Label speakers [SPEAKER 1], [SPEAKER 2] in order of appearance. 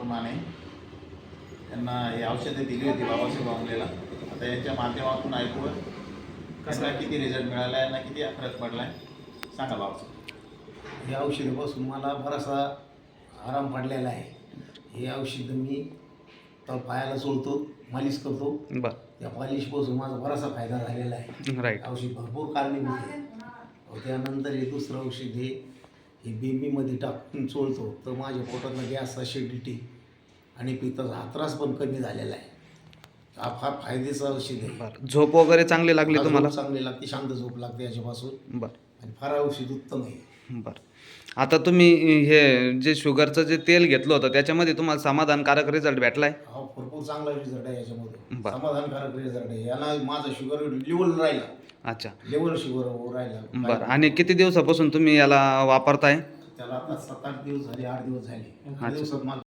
[SPEAKER 1] माने त्यांना ही औषधे दिली होती बाबासाहेब आंबलेला. आता यांच्या माध्यमातून ऐकून कसा किती रिझल्ट मिळाला आहे ना किती फरक पडला आहे सांगा बाबासाहेब.
[SPEAKER 2] हे औषधापासून मला बराचसा आराम पडलेला आहे. हे औषध मी तर पायाला चोळतो, मालिश करतो.
[SPEAKER 3] बरं.
[SPEAKER 2] त्या मालिशपासून माझा बराचसा फायदा झालेला आहे.
[SPEAKER 3] राईट.
[SPEAKER 2] औषध भरपूर कारणीभूत आहे. त्यानंतर हे दुसरं औषध हे बेंबीमध्ये टाकून चोळतो तर माझ्या पोटातला गॅस, ॲसिडिटी आणि पित्ताचा त्रास पण कमी झालेला आहे. हा फार फायद्याचं औषध आहे.
[SPEAKER 3] बरं. झोप वगैरे चांगली लागली तुम्हाला?
[SPEAKER 2] चांगली लागते, शांत झोप लागते याच्यापासून.
[SPEAKER 3] बरं.
[SPEAKER 2] आणि फार औषध उत्तम आहे.
[SPEAKER 3] बरं. आता तुम्ही हे जे शुगरचं जे तेल घेतलं होतं त्याच्यामध्ये तुम्हाला समाधानकारक रिझल्ट भेटला आहे?
[SPEAKER 2] हा भरपूर चांगला रिझल्ट आहे याच्यामध्ये.
[SPEAKER 3] बरं.
[SPEAKER 2] समाधानकारक रिझल्ट आहे. याला माझा शुगर लेवल राहिला.
[SPEAKER 3] अच्छा.
[SPEAKER 2] लेवल शुगर राहिला.
[SPEAKER 3] बरं. आणि किती दिवसापासून तुम्ही याला वापरताय?
[SPEAKER 2] त्याला आता 7-8 दिवस झाले, 8 दिवस झाले. 8 दिवसात मला